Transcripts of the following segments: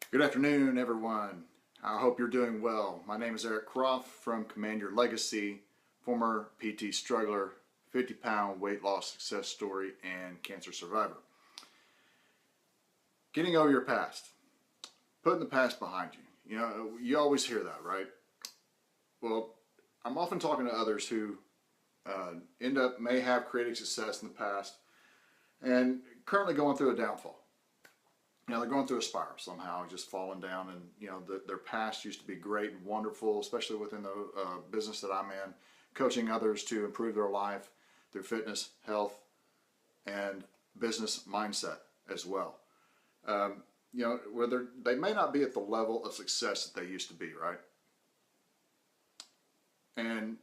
Good afternoon, everyone. I hope you're doing well. My name is Eric Croft from Command Your Legacy, former PT struggler, 50-pound weight loss success story, and cancer survivor. Getting over your past, putting the past behind you. You know, you always hear that, right? Well, I'm often talking to others who may have created success in the past and currently going through a downfall. They're going through a spiral somehow, just falling down, and their past used to be great and wonderful, especially within the business that I'm in, coaching others to improve their life, their fitness, health, and business mindset as well. Whether they may not be at the level of success that they used to be, right? And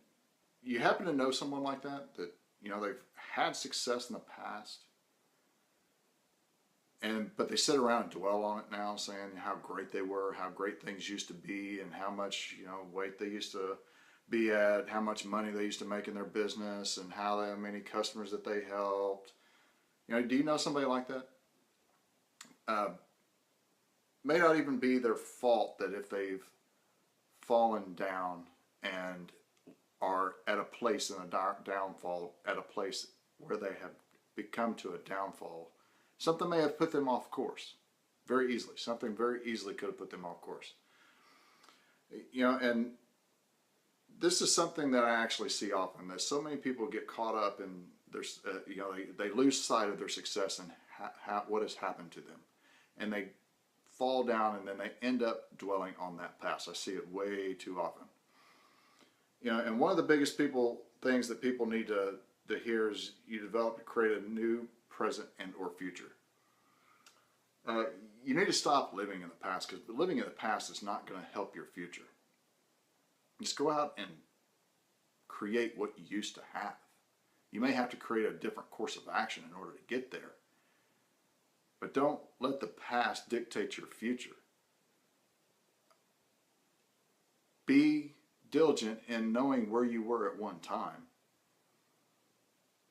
you happen to know someone like that they've had success in the past, but they sit around and dwell on it now, saying how great they were, how great things used to be, and how much weight they used to be at, how much money they used to make in their business, and how many customers that they helped. Do you know somebody like that? Uh, may not even be their fault that if they've fallen down and are at a place in a downfall, at a place where they have become to a downfall, something may have put them off course very easily. Something very easily could have put them off course. And this is something that I actually see often, that so many people get caught up in their, they lose sight of their success and what has happened to them. And they fall down and then they end up dwelling on that past. I see it way too often. And one of the biggest things that people need to hear is you develop to create a new present and or future. You need to stop living in the past, because living in the past is not going to help your future. Just go out and create what you used to have. You may have to create a different course of action in order to get there, but don't let the past dictate your future. Be diligent in knowing where you were at one time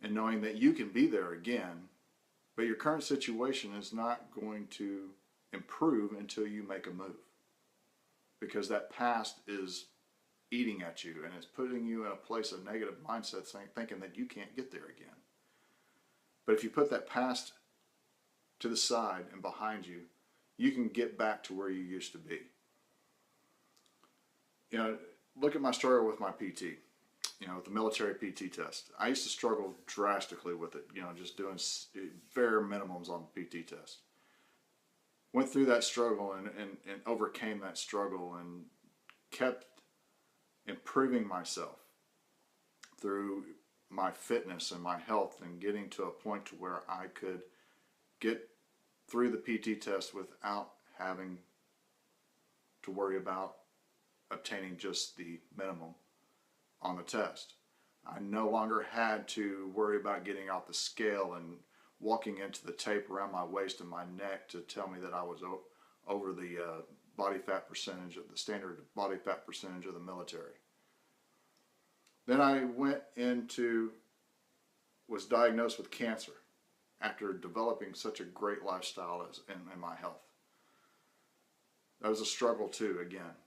and knowing that you can be there again, but your current situation is not going to improve until you make a move, because that past is eating at you and it's putting you in a place of negative mindset, thinking that you can't get there again. But if you put that past to the side and behind you, you can get back to where you used to be. Look at my struggle with my PT. With the military PT test. I used to struggle drastically with it, just doing bare minimums on the PT test. Went through that struggle and overcame that struggle and kept improving myself through my fitness and my health, and getting to a point to where I could get through the PT test without having to worry about obtaining just the minimum on the test. I no longer had to worry about getting off the scale and walking into the tape around my waist and my neck to tell me that I was over the body fat percentage, of the standard body fat percentage of the military. Then I was diagnosed with cancer after developing such a great lifestyle in my health. That was a struggle too, again.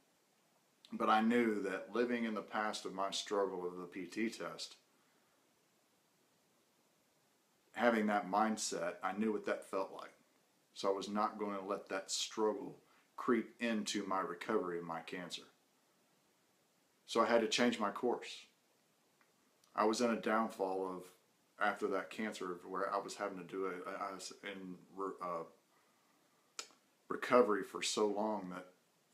But I knew that living in the past of my struggle with the PT test, having that mindset, I knew what that felt like. So I was not going to let that struggle creep into my recovery of my cancer. So I had to change my course. I was in a downfall after that cancer, where I was having to do it. I was in recovery for so long that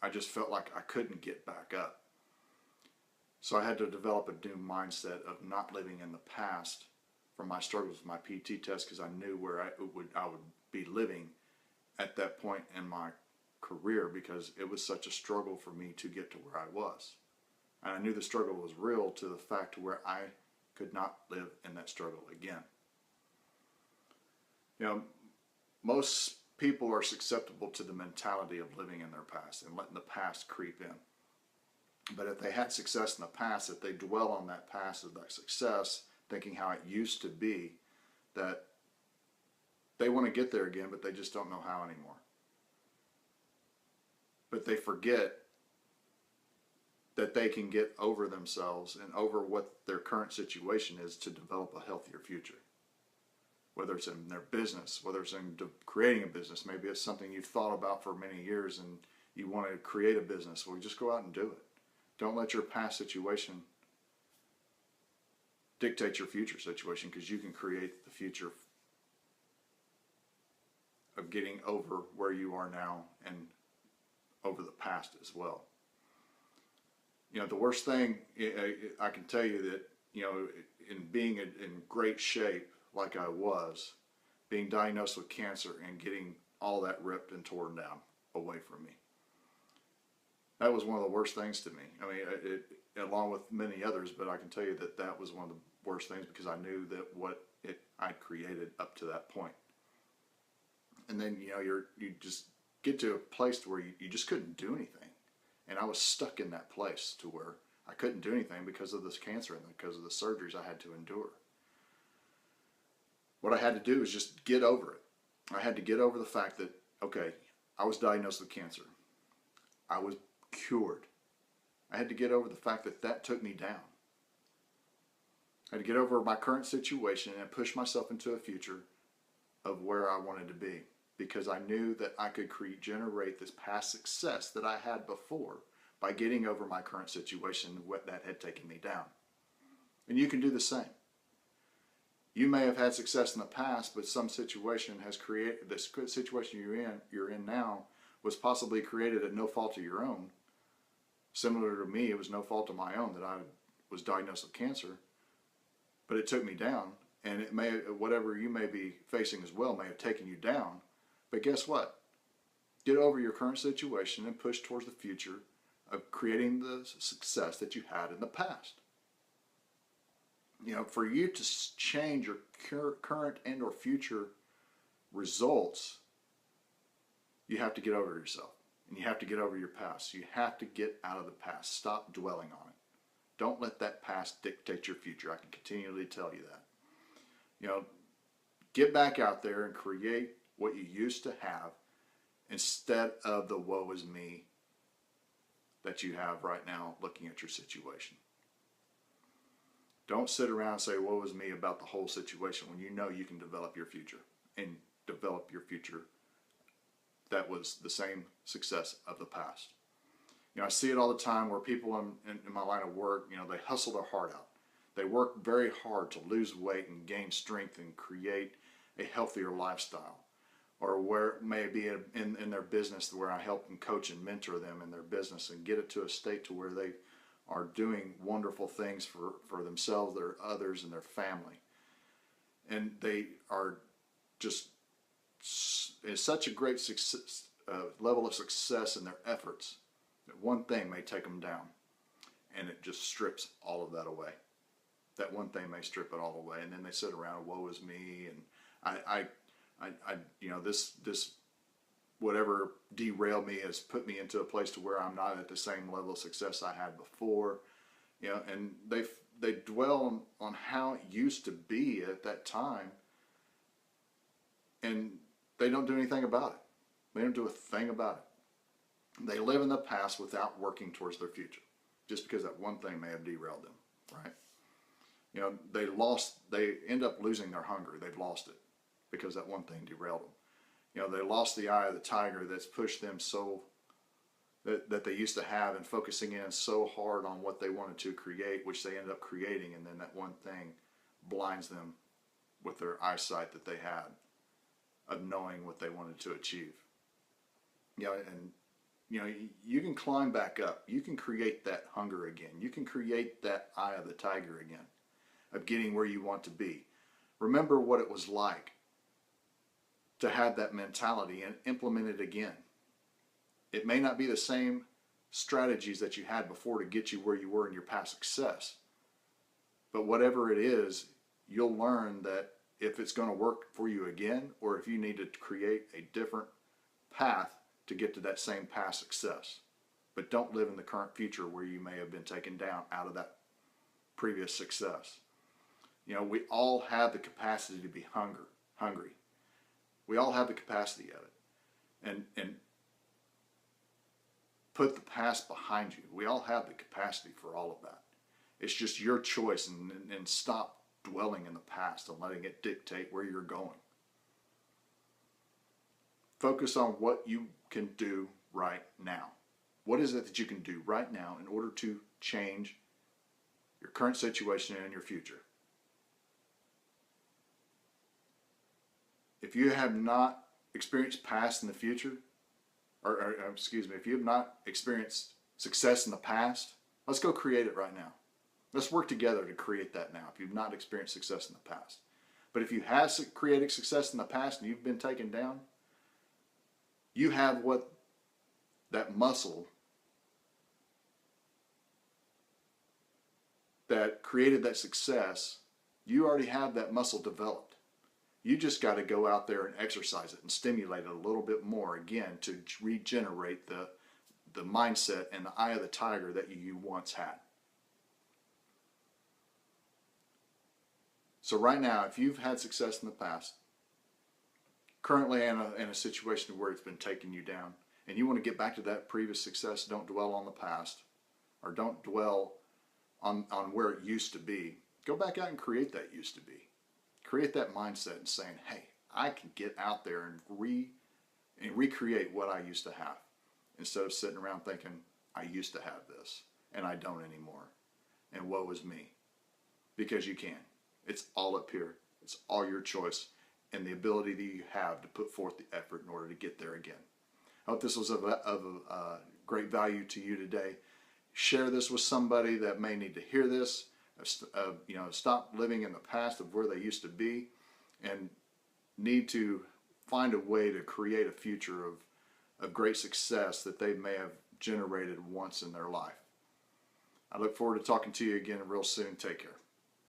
I just felt like I couldn't get back up. So I had to develop a new mindset of not living in the past from my struggles with my PT test, because I knew where I would be living at that point in my career, because it was such a struggle for me to get to where I was. And I knew the struggle was real, to the fact to where I could not live in that struggle again. Most people are susceptible to the mentality of living in their past and letting the past creep in. But if they had success in the past, if they dwell on that past of that success, thinking how it used to be, that they want to get there again, but they just don't know how anymore. but they forget that they can get over themselves and over what their current situation is to develop a healthier future. Whether it's in their business, whether it's in creating a business, maybe it's something you've thought about for many years and you want to create a business. Well, just go out and do it. Don't let your past situation dictate your future situation, because you can create the future of getting over where you are now and over the past as well. The worst thing, I can tell you that, in being in great shape like I was, being diagnosed with cancer and getting all that ripped and torn down away from me, that was one of the worst things to me. I mean, along with many others, but I can tell you that that was one of the worst things, because I knew that what I'd created up to that point. And then, you just get to a place where you just couldn't do anything. And I was stuck in that place to where I couldn't do anything because of this cancer and because of the surgeries I had to endure. What I had to do is just get over it. I had to get over the fact that, okay, I was diagnosed with cancer. I was cured. I had to get over the fact that that took me down. I had to get over my current situation and push myself into a future of where I wanted to be, because I knew that I could generate this past success that I had before by getting over my current situation, what that had taken me down. And you can do the same. You may have had success in the past, but some situation has created, this situation you're in now was possibly created at no fault of your own. Similar to me, it was no fault of my own that I was diagnosed with cancer, but it took me down. And it may, whatever you may be facing as well, may have taken you down. But guess what? Get over your current situation and push towards the future of creating the success that you had in the past. For you to change your current and or future results, you have to get over yourself. And you have to get over your past. You have to get out of the past. Stop dwelling on it. Don't let that past dictate your future. I can continually tell you that. Get back out there and create what you used to have instead of the woe is me that you have right now looking at your situation. Don't sit around and say woe is me about the whole situation when you know you can develop your future and develop your future that was the same success of the past. I see it all the time where people in my line of work, they hustle their heart out. They work very hard to lose weight and gain strength and create a healthier lifestyle. Or where it may be in their business, where I help and coach and mentor them in their business and get it to a state to where they are doing wonderful things for themselves, their others, and their family. And they are just in such a great success, level of success in their efforts that one thing may take them down, and it just strips all of that away. That one thing may strip it all away, and then they sit around, woe is me, and I this whatever derailed me has put me into a place to where I'm not at the same level of success I had before, and they dwell on how it used to be at that time, and they don't do anything about it. They don't do a thing about it. They live in the past without working towards their future, just because that one thing may have derailed them, right? They end up losing their hunger. They've lost it because that one thing derailed them. They lost the eye of the tiger that's pushed them so that they used to have, and focusing in so hard on what they wanted to create, which they ended up creating, and then that one thing blinds them with their eyesight that they had of knowing what they wanted to achieve. You can climb back up. You can create that hunger again. You can create that eye of the tiger again, of getting where you want to be. Remember what it was like to have that mentality and implement it again. It may not be the same strategies that you had before to get you where you were in your past success, but whatever it is, you'll learn that if it's going to work for you again, or if you need to create a different path to get to that same past success. But don't live in the current future where you may have been taken down out of that previous success. We all have the capacity to be hungry. We all have the capacity of it. And put the past behind you. We all have the capacity for all of that. It's just your choice, and stop dwelling in the past and letting it dictate where you're going. Focus on what you can do right now. What is it that you can do right now in order to change your current situation and your future? If you have not experienced past in the future, or excuse me, if you have not experienced success in the past, let's go create it right now. Let's work together to create that now if you've not experienced success in the past. But if you have created success in the past and you've been taken down, you have what that muscle that created that success, you already have that muscle developed. You just got to go out there and exercise it and stimulate it a little bit more again to regenerate the mindset and the eye of the tiger that you once had. So right now, if you've had success in the past, currently in a situation where it's been taking you down, and you want to get back to that previous success, don't dwell on the past, or don't dwell on where it used to be. Go back out and create that used to be. Create that mindset and saying, hey, I can get out there and recreate what I used to have, instead of sitting around thinking, I used to have this, and I don't anymore, and woe is me. Because you can. It's all up here. It's all your choice and the ability that you have to put forth the effort in order to get there again. I hope this was of great value to you today. Share this with somebody that may need to hear this. Stop living in the past of where they used to be and need to find a way to create a future of great success that they may have generated once in their life. I look forward to talking to you again real soon. Take care.